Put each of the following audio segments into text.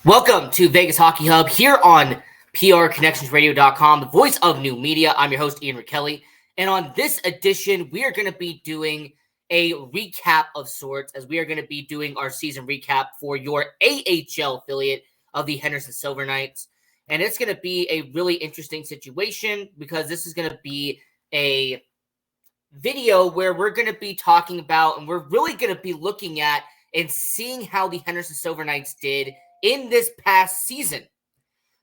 Welcome to Vegas Hockey Hub here on PRConnectionsRadio.com, the voice of new media. I'm your host, Ian Rachiele. And on this edition, we are going to be doing a recap of sorts, as we are going to be doing our season recap for your AHL affiliate of the Henderson Silver Knights. And it's going to be a really interesting situation because this is going to be a video where we're going to be talking about, and we're really going to be looking at and seeing how the Henderson Silver Knights did in this past season.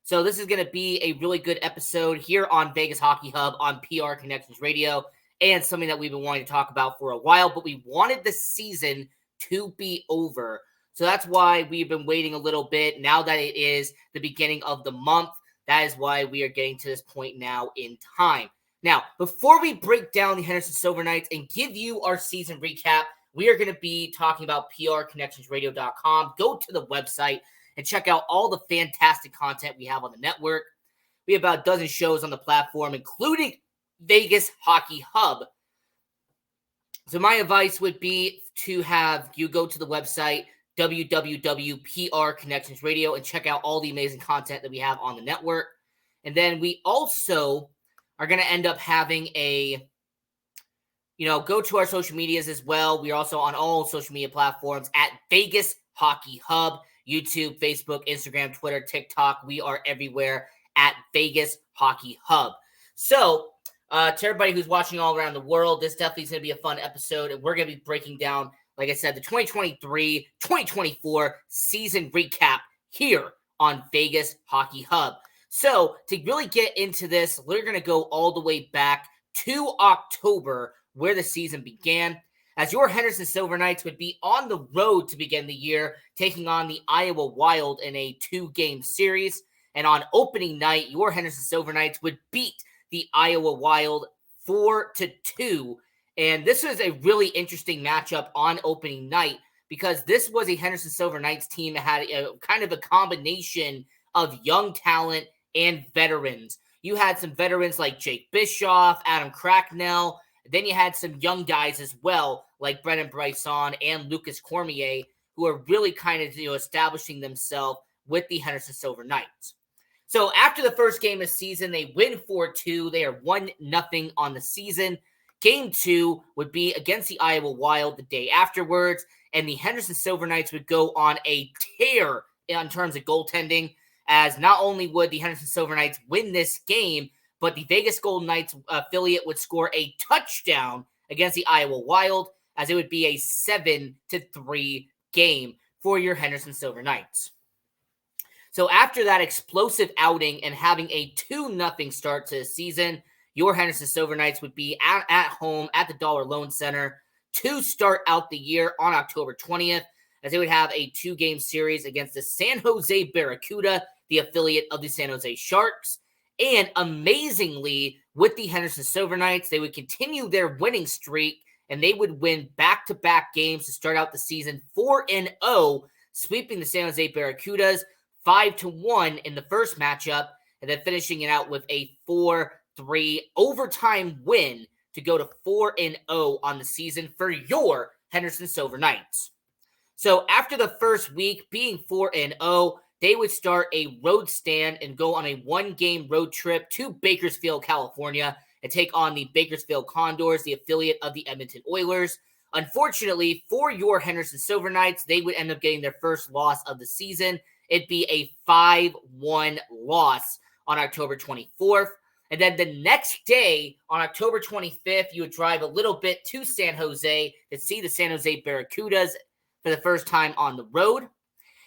So this is going to be a really good episode here on Vegas Hockey Hub on PR Connections Radio, and something that we've been wanting to talk about for a while, but we wanted the season to be over. So that's why we've been waiting a little bit. Now that it is the beginning of the month, that is why we are getting to this point now in time. Now, before we break down the Henderson Silver Knights and give you our season recap, we are going to be talking about PRConnectionsRadio.com. Go to the website and check out all the fantastic content we have on the network. We have about a dozen shows on the platform, including Vegas Hockey Hub. So my advice would be to have you go to the website, www.prconnectionsradio, and check out all the amazing content that we have on the network. And then we also are going to end up having go to our social medias as well. We are also on all social media platforms at Vegas Hockey Hub. YouTube, Facebook, Instagram, Twitter, TikTok. We are everywhere at Vegas Hockey Hub. So, to everybody who's watching all around the world, this definitely is going to be a fun episode, and we're going to be breaking down, like I said, the 2023-2024 season recap here on Vegas Hockey Hub. So, to really get into this, we're going to go all the way back to October, where the season began, as your Henderson Silver Knights would be on the road to begin the year, taking on the Iowa Wild in a 2-game series. And on opening night, your Henderson Silver Knights would beat the Iowa Wild 4-2. And this was a really interesting matchup on opening night, because this was a Henderson Silver Knights team that had kind of a combination of young talent and veterans. You had some veterans like Jake Bischoff, Adam Cracknell. Then you had some young guys as well, like Brennan Bryson and Lucas Cormier, who are really kind of establishing themselves with the Henderson Silver Knights. So after the first game of the season, they win 4-2. They are 1-0 on the season. Game 2 would be against the Iowa Wild the day afterwards, and the Henderson Silver Knights would go on a tear in terms of goaltending, as not only would the Henderson Silver Knights win this game, but the Vegas Golden Knights affiliate would score a touchdown against the Iowa Wild, as it would be a 7-3 game for your Henderson Silver Knights. So after that explosive outing and having a 2-0 start to the season, your Henderson Silver Knights would be at home at the Dollar Loan Center to start out the year on October 20th, as they would have a 2-game series against the San Jose Barracuda, the affiliate of the San Jose Sharks. And amazingly, with the Henderson Silver Knights, they would continue their winning streak, and they would win back-to-back games to start out the season 4-0, sweeping the San Jose Barracudas 5-1 in the first matchup, and then finishing it out with a 4-3 overtime win to go to 4-0 on the season for your Henderson Silver Knights. So after the first week being 4-0, they would start a road stand and go on a 1-game road trip to Bakersfield, California, and take on the Bakersfield Condors, the affiliate of the Edmonton Oilers. Unfortunately, for your Henderson Silver Knights, they would end up getting their first loss of the season. It'd be a 5-1 loss on October 24th. And then the next day, on October 25th, you would drive a little bit to San Jose to see the San Jose Barracudas for the first time on the road.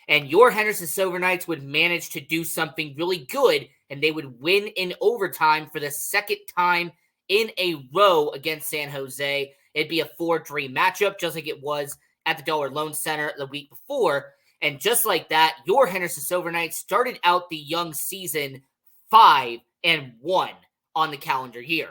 And your Henderson Silver Knights would manage to do something really good, and they would win in overtime for the second time in a row against San Jose. It'd be a 4-3 matchup, just like it was at the Dollar Loan Center the week before. And just like that, your Henderson Silver Knights started out the young season 5-1 on the calendar year.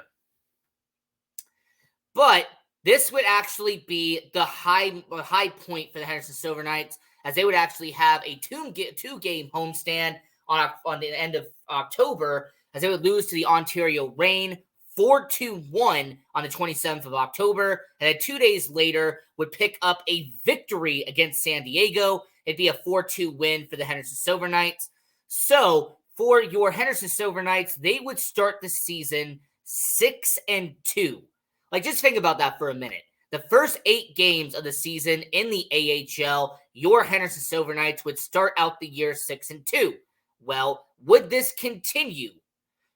But this would actually be the high point for the Henderson Silver Knights, as they would actually have a 2-game homestand on the end of October, as they would lose to the Ontario Reign 4-1 on the 27th of October, and then 2 days later would pick up a victory against San Diego. It'd be a 4-2 win for the Henderson Silver Knights. So for your Henderson Silver Knights, they would start the season 6-2. Like, just think about that for a minute. The first 8 games of the season in the AHL, your Henderson Silver Knights would start out the year 6-2. Well, would this continue?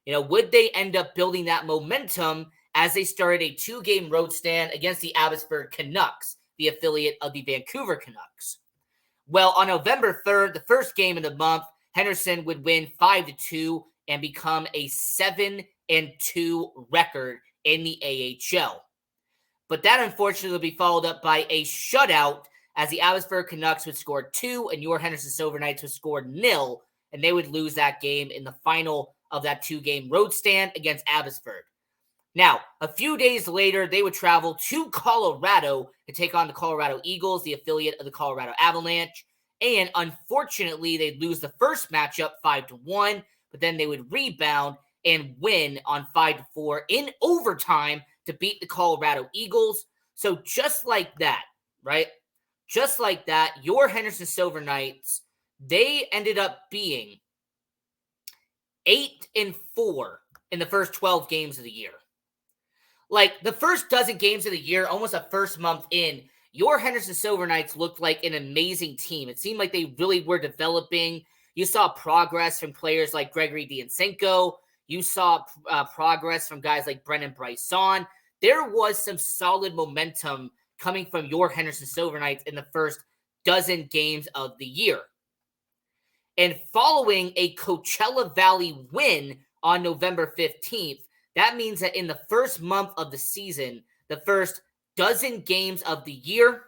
Would they end up building that momentum as they started a 2-game road stand against the Abbotsford Canucks, the affiliate of the Vancouver Canucks? Well, on November 3rd, the first game of the month, Henderson would win 5-2 and become a 7-2 record in the AHL. But that unfortunately would be followed up by a shutout as the Abbotsford Canucks would score 2 and your Henderson Silver Knights would score 0, and they would lose that game in the final of that 2-game road stand against Abbotsford. Now, a few days later, they would travel to Colorado to take on the Colorado Eagles, the affiliate of the Colorado Avalanche. And unfortunately, they'd lose the first matchup 5-1, but then they would rebound and win on 5-4 in overtime to beat the Colorado Eagles. So just like that, right? Just like that, your Henderson Silver Knights, they ended up being 8-4 in the first 12 games of the year. Like, the first dozen games of the year, almost a first month in, your Henderson Silver Knights looked like an amazing team. It seemed like they really were developing. You saw progress from players like Gregory Diansenko. You saw progress from guys like Brennan Bryson. There was some solid momentum coming from your Henderson Silver Knights in the first dozen games of the year. And following a Coachella Valley win on November 15th, that means that in the first month of the season, the first dozen games of the year,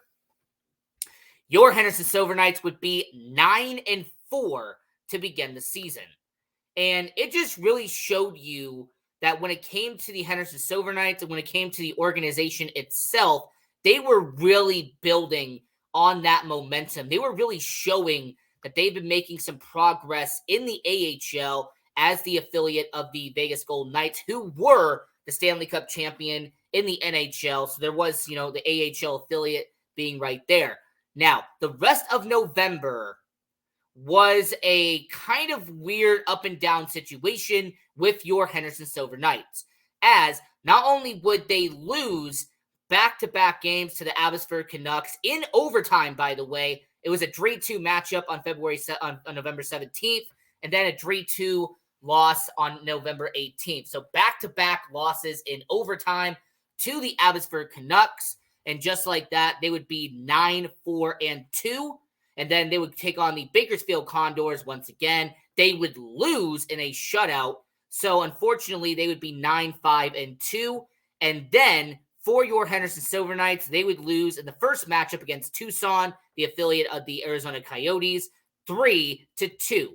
your Henderson Silver Knights would be 9-4 to begin the season. And it just really showed you that when it came to the Henderson Silver Knights and when it came to the organization itself, they were really building on that momentum. They were really showing that they've been making some progress in the AHL as the affiliate of the Vegas Golden Knights, who were the Stanley Cup champion in the NHL. So there was, the AHL affiliate being right there. Now, the rest of November was a kind of weird up and down situation with your Henderson Silver Knights, as not only would they lose back-to-back games to the Abbotsford Canucks in overtime, by the way. It was a 3-2 matchup on November 17th, and then a 3-2 loss on November 18th. So back-to-back losses in overtime to the Abbotsford Canucks, and just like that, they would be 9-4-2, and then they would take on the Bakersfield Condors once again. They would lose in a shutout, so unfortunately, they would be 9-5-2, and then for your Henderson Silver Knights, they would lose in the first matchup against Tucson, the affiliate of the Arizona Coyotes, 3-2.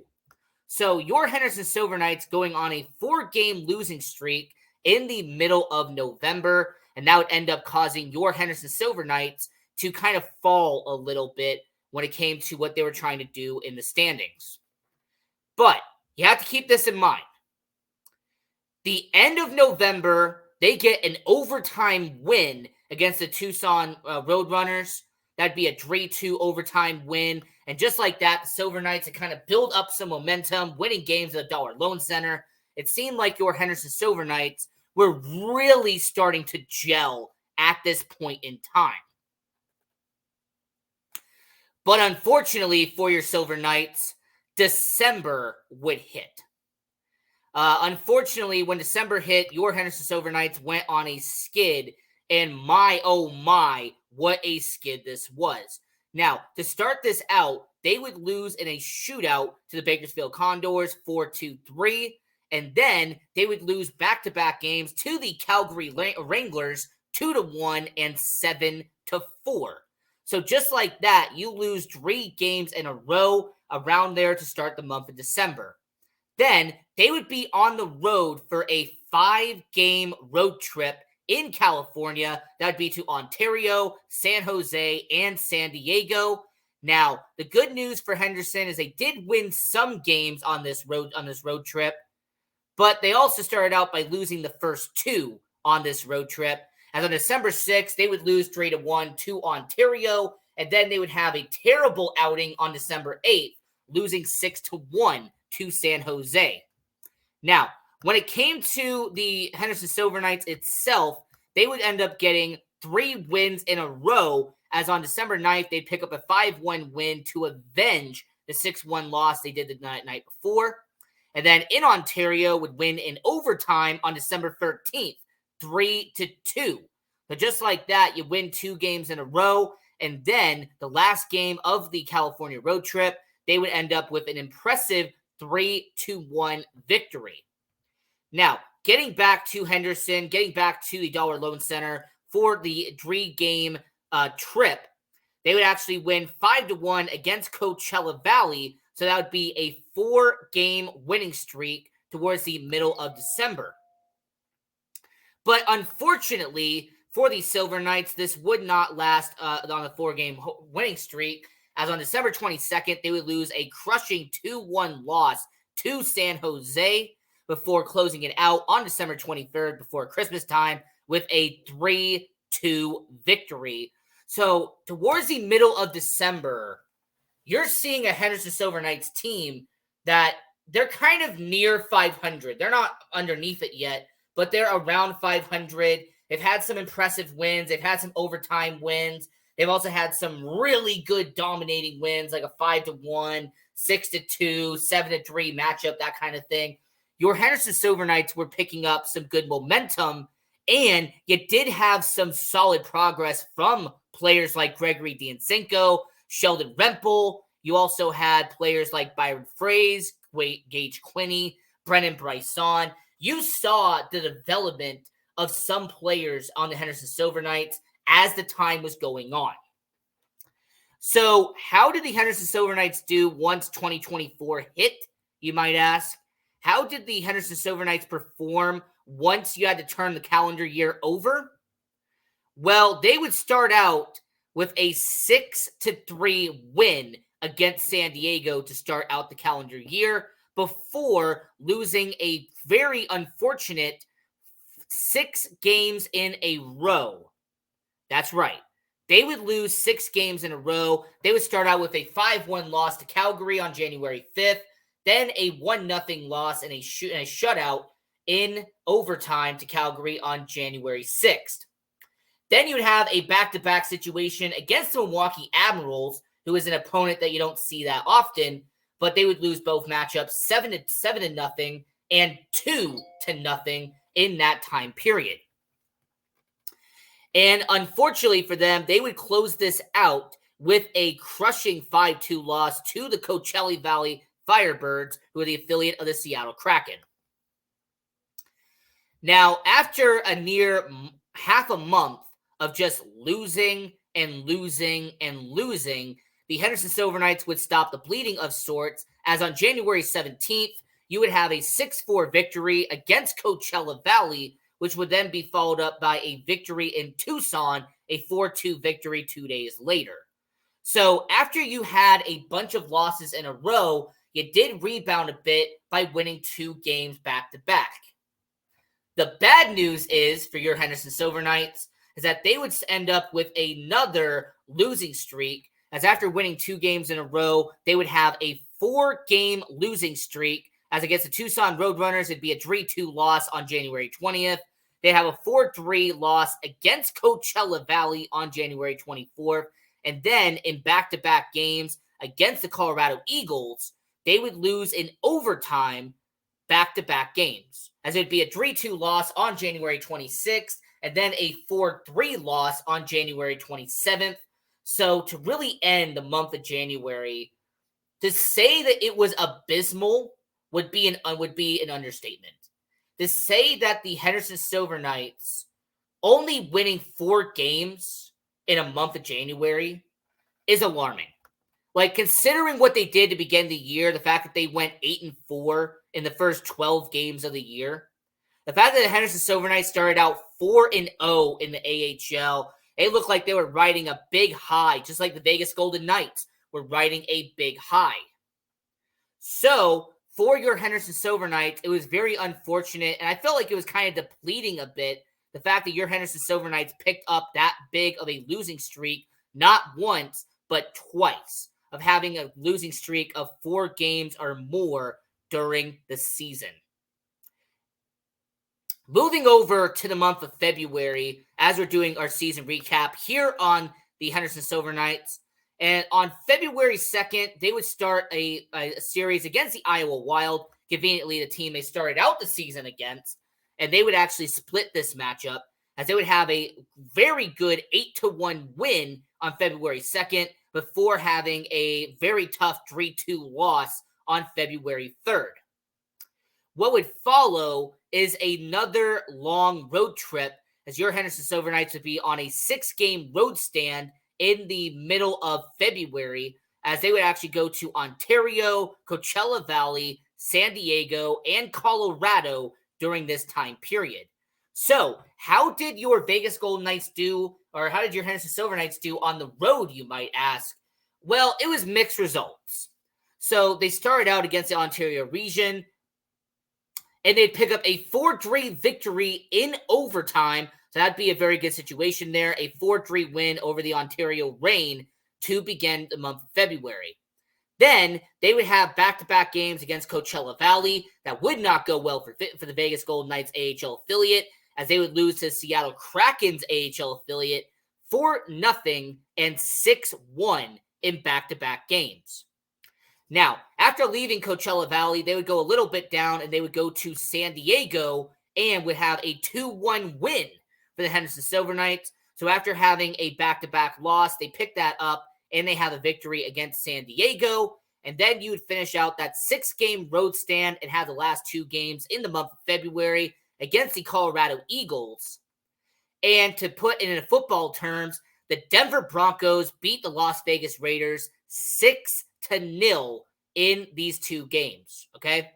So your Henderson Silver Knights going on a 4-game losing streak in the middle of November, and that would end up causing your Henderson Silver Knights to kind of fall a little bit when it came to what they were trying to do in the standings. But you have to keep this in mind. The end of November, they get an overtime win against the Tucson Roadrunners. That'd be a 3-2 overtime win. And just like that, the Silver Knights had kind of build up some momentum, winning games at the Dollar Loan Center. It seemed like your Henderson Silver Knights were really starting to gel at this point in time. But unfortunately for your Silver Knights, December would hit. Unfortunately, when December hit, your Henderson Silver Knights went on a skid, and my, oh my, what a skid this was. Now, to start this out, they would lose in a shootout to the Bakersfield Condors 4-3, and then they would lose back-to-back games to the Calgary Wranglers 2-1 and 7-4. So just like that, you lose 3 games in a row around there to start the month of December. Then they would be on the road for a 5-game road trip in California. That would be to Ontario, San Jose, and San Diego. Now, the good news for Henderson is they did win some games on this road trip, But they also started out by losing the first two on this road trip. As on December 6th, they would lose 3-1 to Ontario, and then they would have a terrible outing on December 8th, losing 6-1 to San Jose. Now, when it came to the Henderson Silver Knights itself, they would end up getting 3 wins in a row, as on December 9th, they'd pick up a 5-1 win to avenge the 6-1 loss they did the night before. And then in Ontario would win in overtime on December 13th, 3-2. So just like that, you win 2 games in a row. And then the last game of the California road trip, they would end up with an impressive 3-1 victory. Now, getting back to Henderson, getting back to the Dollar Loan Center for the 3-game trip, they would actually win 5-1 against Coachella Valley. So that would be a 4-game winning streak towards the middle of December. But unfortunately for the Silver Knights, this would not last on a 4-game winning streak, as on December 22nd, they would lose a crushing 2-1 loss to San Jose before closing it out on December 23rd before Christmas time with a 3-2 victory. So towards the middle of December, you're seeing a Henderson Silver Knights team that they're kind of near 500. They're not underneath it yet, but they're around 500. They've had some impressive wins. They've had some overtime wins. They've also had some really good dominating wins, like a 5-1, 6-2, 7-3 matchup, that kind of thing. Your Henderson Silver Knights were picking up some good momentum, and you did have some solid progress from players like Gregory Diancinco, Sheldon Rempel. You also had players like Byron Fraze, Gage Quinney, Brennan Bryson. You saw the development of some players on the Henderson Silver Knights as the time was going on. So how did the Henderson Silver Knights do once 2024 hit, you might ask? How did the Henderson Silver Knights perform once you had to turn the calendar year over? Well, they would start out with a 6-3 win against San Diego to start out the calendar year before losing a very unfortunate 6 games in a row. That's right. They would lose 6 games in a row. They would start out with a 5-1 loss to Calgary on January 5th, then a 1-0 loss and a shutout in overtime to Calgary on January 6th. Then you would have a back-to-back situation against the Milwaukee Admirals, who is an opponent that you don't see that often, but they would lose both matchups 7-0 and 2-0 in that time period. And unfortunately for them, they would close this out with a crushing 5-2 loss to the Coachella Valley Firebirds, who are the affiliate of the Seattle Kraken. Now, after a near half a month of just losing and losing and losing, the Henderson Silver Knights would stop the bleeding of sorts, as on January 17th, you would have a 6-4 victory against Coachella Valley, which would then be followed up by a victory in Tucson, a 4-2 victory 2 days later. So after you had a bunch of losses in a row, you did rebound a bit by winning 2 games back-to-back. The bad news is, for your Henderson Silver Knights, is that they would end up with another losing streak, as after winning 2 games in a row, they would have a 4-game losing streak. As against the Tucson Roadrunners, it'd be a 3-2 loss on January 20th. They have a 4-3 loss against Coachella Valley on January 24th. And then in back-to-back games against the Colorado Eagles, they would lose in overtime back-to-back games, as it'd be a 3-2 loss on January 26th and then a 4-3 loss on January 27th. So to really end the month of January, to say that it was abysmal would be an understatement. To say that the Henderson Silver Knights only winning 4 games in a month of January is alarming. Like, considering what they did to begin the year, the fact that they went 8-4 in the first 12 games of the year, the fact that the Henderson Silver Knights started out 4-0 in the AHL, it looked like they were riding a big high, just like the Vegas Golden Knights were riding a big high. So, for your Henderson Silver Knights, it was very unfortunate, and I felt like it was kind of depleting a bit, the fact that your Henderson Silver Knights picked up that big of a losing streak, not once, but twice, of having a losing streak of 4 games or more during the season. Moving over to the month of February, as we're doing our season recap here on the Henderson Silver Knights, and on February 2nd, they would start a series against the Iowa Wild, conveniently the team they started out the season against, and they would actually split this matchup, as they would have a very good 8-1 win on February 2nd, before having a very tough 3-2 loss on February 3rd. What would follow is another long road trip, as your Henderson Silver Knights would be on a 6-game road stand in the middle of February, as they would actually go to Ontario, Coachella Valley, San Diego, and Colorado during this time period. So, how did your Vegas Golden Knights do, or how did your Henderson Silver Knights do on the road, you might ask? Well, it was mixed results. So, they started out against the Ontario region, and they'd pick up a 4-3 victory in overtime. So that'd be a very good situation there. A 4-3 win over the Ontario Reign to begin the month of February. Then they would have back-to-back games against Coachella Valley. That would not go well for the Vegas Golden Knights AHL affiliate, as they would lose to Seattle Kraken's AHL affiliate 4-0 and 6-1 in back-to-back games. Now, after leaving Coachella Valley, they would go a little bit down, and they would go to San Diego and would have a 2-1 win for the Henderson Silver Knights. So after having a back-to-back loss, they pick that up, and they have a victory against San Diego. And then you would finish out that 6-game road stand and have the last 2 games in the month of February against the Colorado Eagles. And to put it in football terms, the Denver Broncos beat the Las Vegas Raiders 6-0 in these 2 games, okay?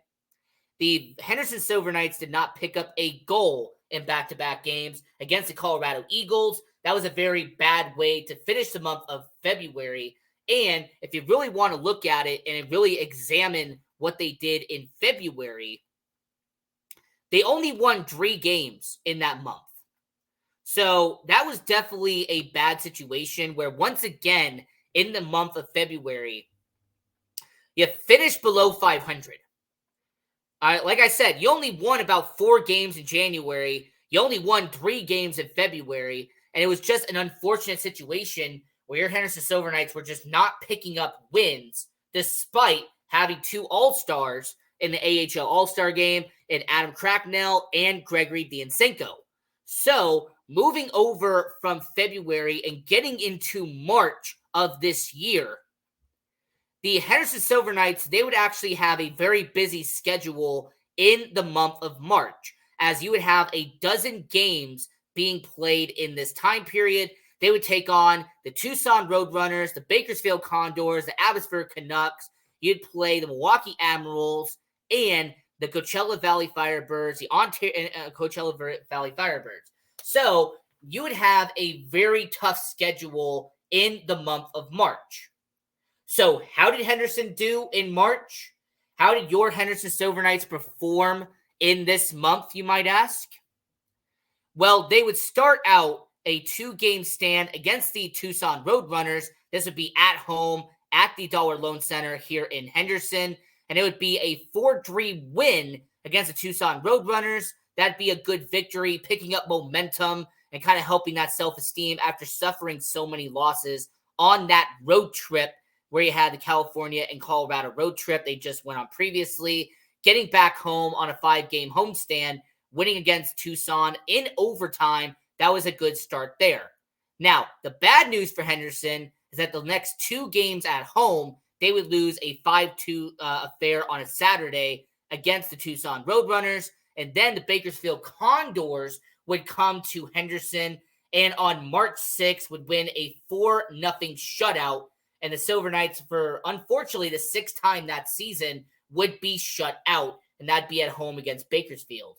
The Henderson Silver Knights did not pick up a goal in back-to-back games against the Colorado Eagles. That was a very bad way to finish the month of February. And if you really want to look at it and really examine what they did in February, they only won 3 games in that month. So that was definitely a bad situation where, once again, in the month of February, you finished below 500. Like I said, you only won about 4 games in January. You only won 3 games in February. And it was just an unfortunate situation where your Henderson Silver Knights were just not picking up wins, despite having 2 All-Stars in the AHL All-Star game in Adam Cracknell and Gregory Diancenko. So, moving over from February and getting into March of this year, the Henderson Silver Knights, they would actually have a very busy schedule in the month of March, as you would have a dozen games being played in this time period. They would take on the Tucson Roadrunners, the Bakersfield Condors, the Abbotsford Canucks. You'd play the Milwaukee Admirals and the Coachella Valley Firebirds, the Coachella Valley Firebirds. So you would have a very tough schedule in the month of March. So how did Henderson do in March? How did your Henderson Silver Knights perform in this month, you might ask? Well, they would start out a 2-game stand against the Tucson Roadrunners. This would be at home at the Dollar Loan Center here in Henderson. And it would be a 4-3 win against the Tucson Roadrunners. That'd be a good victory, picking up momentum and kind of helping that self-esteem after suffering so many losses on that road trip where you had the California and Colorado road trip they just went on previously. Getting back home on a 5-game homestand, winning against Tucson in overtime, that was a good start there. Now, the bad news for Henderson is that the next 2 games at home, they would lose a 5-2 affair on a Saturday against the Tucson Roadrunners, and then the Bakersfield Condors would come to Henderson, and on March 6th would win a 4-0 shutout, and the Silver Knights, for unfortunately the 6th time that season, would be shut out, and that'd be at home against Bakersfield.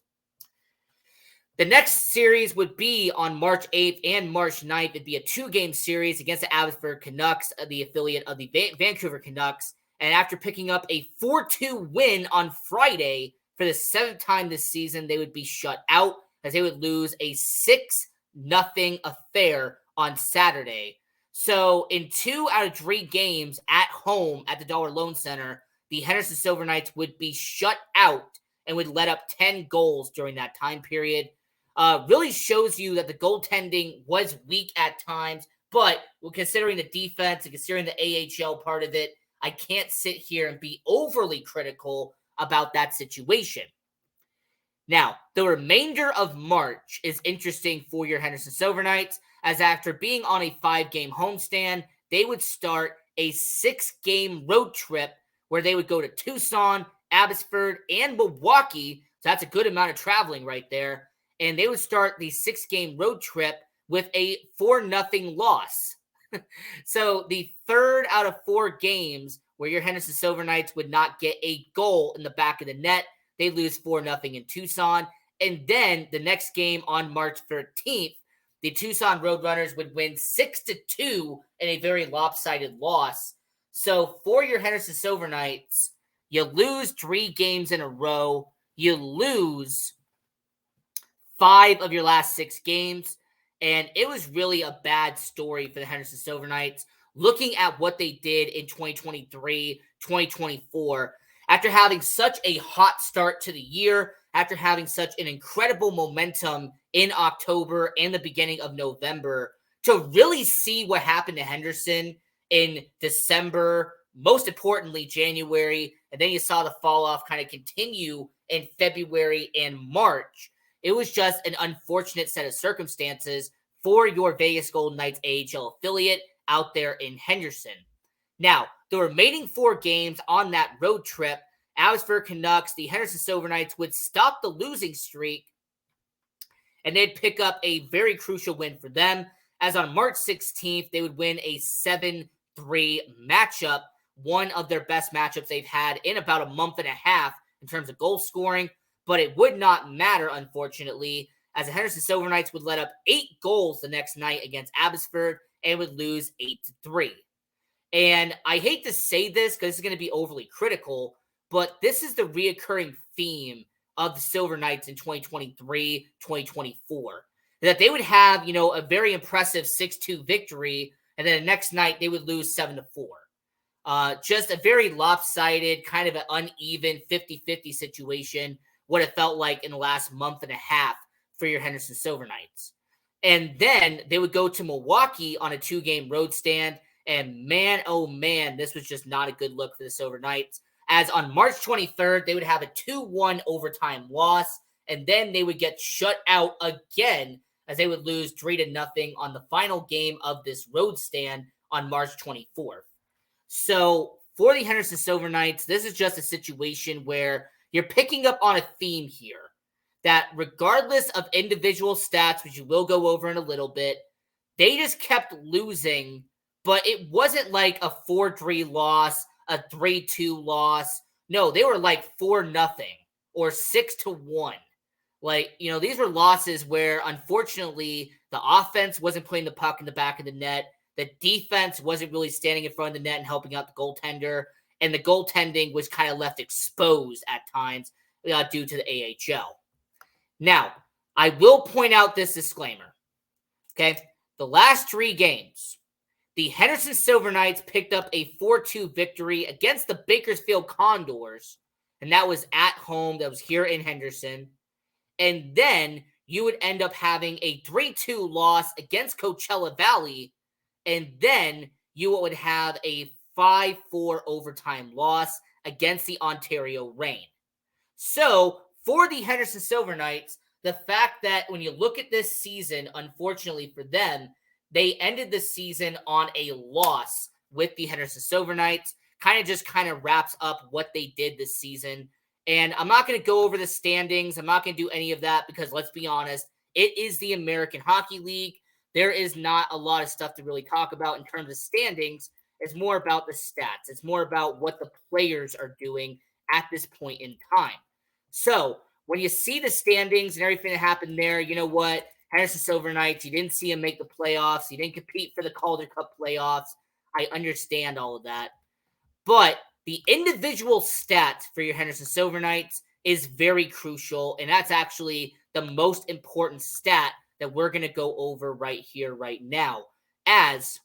The next series would be on March 8th and March 9th. It'd be a 2-game series against the Abbotsford Canucks, the affiliate of the Vancouver Canucks. And after picking up a 4-2 win on Friday for the 7th time this season, they would be shut out as they would lose a 6-0 affair on Saturday. So in 2 out of 3 games at home at the Dollar Loan Center, the Henderson Silver Knights would be shut out and would let up 10 goals during that time period. Really shows you that the goaltending was weak at times, but considering the defense and considering the AHL part of it, I can't sit here and be overly critical about that situation. Now, the remainder of March is interesting for your Henderson Silver Knights, as after being on a 5-game homestand, they would start a 6-game road trip where they would go to Tucson, Abbotsford, and Milwaukee. So that's a good amount of traveling right there. And they would start the 6-game road trip with a 4-0 loss. So the 3rd out of 4 games where your Henderson Silver Knights would not get a goal in the back of the net, they lose 4-0 in Tucson. And then the next game on March 13th, the Tucson Roadrunners would win 6-2 in a very lopsided loss. So for your Henderson Silver Knights, you lose 3 games in a row. You lose 5 of your last 6 games. And it was really a bad story for the Henderson Silver Knights. Looking at what they did in 2023, 2024, after having such a hot start to the year, after having such an incredible momentum in October and the beginning of November, to really see what happened to Henderson in December, most importantly, January, and then you saw the fall off kind of continue in February and March. It was just an unfortunate set of circumstances for your Vegas Golden Knights AHL affiliate out there in Henderson. Now, the remaining 4 games on that road trip, Abbotsford Canucks, the Henderson Silver Knights would stop the losing streak, and they'd pick up a very crucial win for them, as on March 16th, they would win a 7-3 matchup, one of their best matchups they've had in about a month and a half in terms of goal scoring. But it would not matter, unfortunately, as the Henderson Silver Knights would let up 8 goals the next night against Abbotsford and would lose 8-3. And I hate to say this because this is going to be overly critical, but this is the reoccurring theme of the Silver Knights in 2023, 2024. That they would have, a very impressive 6-2 victory, and then the next night they would lose 7-4. Just a very lopsided, kind of an uneven 50-50 situation, what it felt like in the last month and a half for your Henderson Silver Knights. And then they would go to Milwaukee on a 2-game road stand, and man, oh man, this was just not a good look for the Silver Knights, as on March 23rd, they would have a 2-1 overtime loss, and then they would get shut out again as they would lose 3-0 on the final game of this road stand on March 24th. So for the Henderson Silver Knights, this is just a situation where you're picking up on a theme here that regardless of individual stats, which you will go over in a little bit, they just kept losing, but it wasn't like a 4-3 loss, a 3-2 loss. No, they were like 4-0 or 6-1. These were losses where, unfortunately, the offense wasn't putting the puck in the back of the net. The defense wasn't really standing in front of the net and helping out the goaltender. And the goaltending was kind of left exposed at times due to the AHL. Now, I will point out this disclaimer. Okay? The last 3 games, the Henderson Silver Knights picked up a 4-2 victory against the Bakersfield Condors. And that was at home. That was here in Henderson. And then you would end up having a 3-2 loss against Coachella Valley. And then you would have a 5-4 overtime loss against the Ontario Reign. So for the Henderson Silver Knights, the fact that when you look at this season, unfortunately for them, they ended the season on a loss with the Henderson Silver Knights, kind of wraps up what they did this season. And I'm not going to go over the standings. I'm not going to do any of that because, let's be honest, it is the American Hockey League. There is not a lot of stuff to really talk about in terms of standings. It's more about the stats. It's more about what the players are doing at this point in time. So when you see the standings and everything that happened there, you know what? Henderson Silver Knights, you didn't see them make the playoffs. You didn't compete for the Calder Cup playoffs. I understand all of that. But the individual stat for your Henderson Silver Knights is very crucial, and that's actually the most important stat that we're going to go over right here, right now, as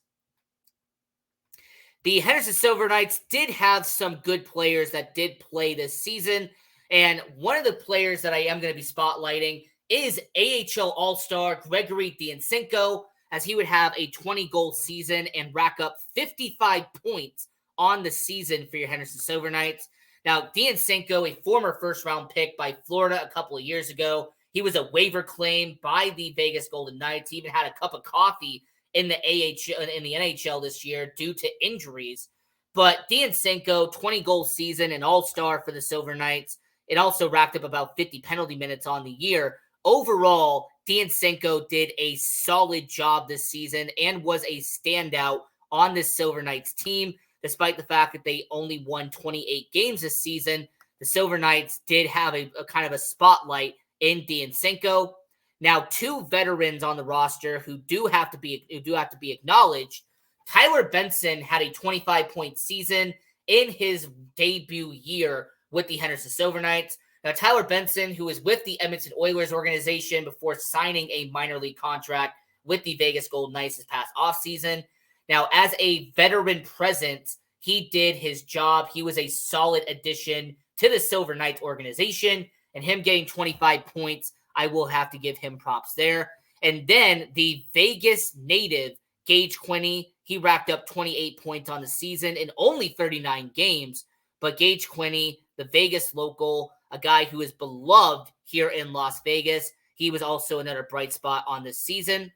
the Henderson Silver Knights did have some good players that did play this season, and one of the players that I am going to be spotlighting is AHL All-Star Gregory Diancenko, as he would have a 20-goal season and rack up 55 points on the season for your Henderson Silver Knights. Now, Diancenko, a former first-round pick by Florida a couple of years ago, he was a waiver claim by the Vegas Golden Knights. He even had a cup of coffee in the NHL this year due to injuries. But Diancenko, 20-goal season, an all-star for the Silver Knights. It also racked up about 50 penalty minutes on the year. Overall, Diancenko did a solid job this season and was a standout on this Silver Knights team. Despite the fact that they only won 28 games this season, the Silver Knights did have a kind of a spotlight in Diancenko. Now, two veterans on the roster who do have to be acknowledged. Tyler Benson had a 25-point season in his debut year with the Henderson Silver Knights. Now, Tyler Benson, who is with the Edmonton Oilers organization before signing a minor league contract with the Vegas Golden Knights this past offseason. Now, as a veteran presence, he did his job. He was a solid addition to the Silver Knights organization, and him getting 25 points, I will have to give him props there. And then the Vegas native, Gage Quinney, he racked up 28 points on the season in only 39 games. But Gage Quinney, the Vegas local, a guy who is beloved here in Las Vegas, he was also another bright spot on this season.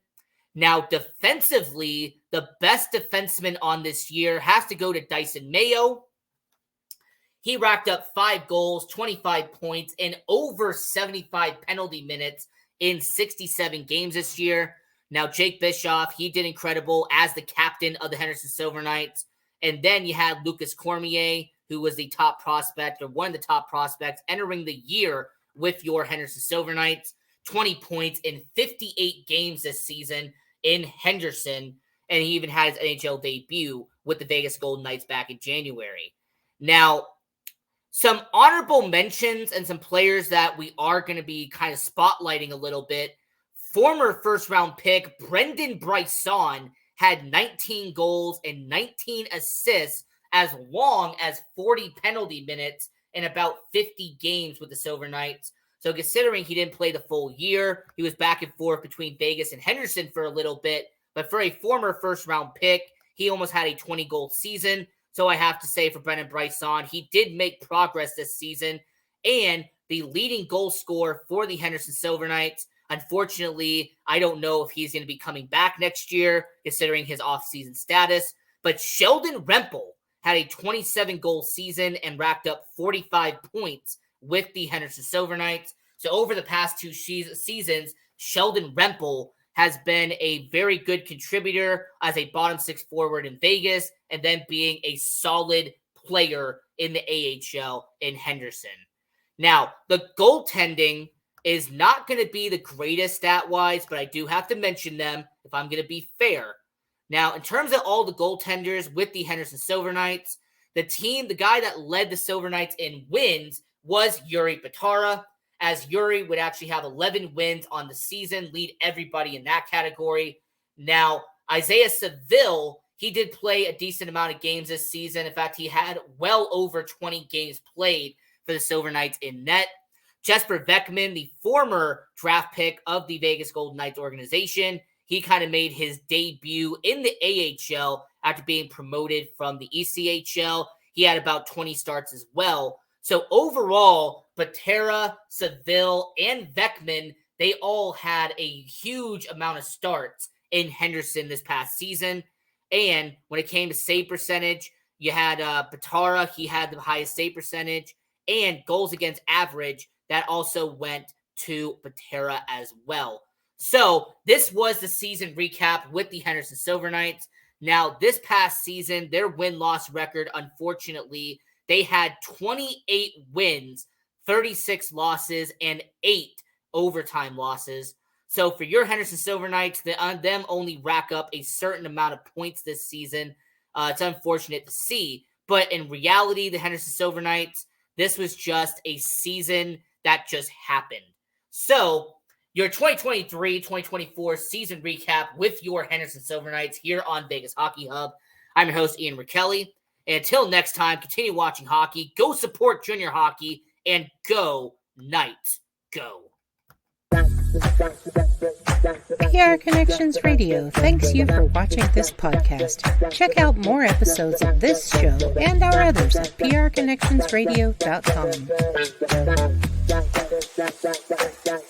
Now, defensively, the best defenseman on this year has to go to Dyson Mayo. He racked up 5 goals, 25 points, and over 75 penalty minutes in 67 games this year. Now, Jake Bischoff, he did incredible as the captain of the Henderson Silver Knights. And then you had Lucas Cormier, who was the top prospect, or one of the top prospects, entering the year with your Henderson Silver Knights. 20 points in 58 games this season in Henderson, and he even had his NHL debut with the Vegas Golden Knights back in January. Now, some honorable mentions and some players that we are going to be kind of spotlighting a little bit. Former first-round pick Brendan Bryson had 19 goals and 19 assists, as long as 40 penalty minutes in about 50 games with the Silver Knights. So considering he didn't play the full year, he was back and forth between Vegas and Henderson for a little bit. But for a former first-round pick, he almost had a 20-goal season. So I have to say for Brendan Bryson, he did make progress this season. And the leading goal scorer for the Henderson Silver Knights, unfortunately, I don't know if he's going to be coming back next year, considering his off-season status. But Sheldon Rempel had a 27-goal season and racked up 45 points with the Henderson Silver Knights. So over the past two seasons, Sheldon Rempel has been a very good contributor as a bottom six forward in Vegas, and then being a solid player in the AHL in Henderson. Now, the goaltending is not going to be the greatest stat-wise, but I do have to mention them if I'm going to be fair. Now, in terms of all the goaltenders with the Henderson Silver Knights, the guy that led the Silver Knights in wins was Yuri Patara, as Yuri would actually have 11 wins on the season, lead everybody in that category. Now, Isaiah Seville, he did play a decent amount of games this season. In fact, he had well over 20 games played for the Silver Knights in net. Jesper Beckman, the former draft pick of the Vegas Golden Knights organization, he kind of made his debut in the AHL after being promoted from the ECHL. He had about 20 starts as well. So overall, Patera, Seville, and Beckman, they all had a huge amount of starts in Henderson this past season. And when it came to save percentage, you had Patara, he had the highest save percentage, and goals against average, that also went to Patera as well. So this was the season recap with the Henderson Silver Knights. Now, this past season, their win-loss record, unfortunately, they had 28 wins, 36 losses, and 8 overtime losses. So for your Henderson Silver Knights, them only rack up a certain amount of points this season. It's unfortunate to see. But in reality, the Henderson Silver Knights, this was just a season that just happened. So, your 2023-2024 season recap with your Henderson Silver Knights here on Vegas Hockey Hub. I'm your host, Ian Rachiele. And until next time, continue watching hockey, go support junior hockey, and go Knights, go. PR Connections Radio thanks you for watching this podcast. Check out more episodes of this show and our others at prconnectionsradio.com.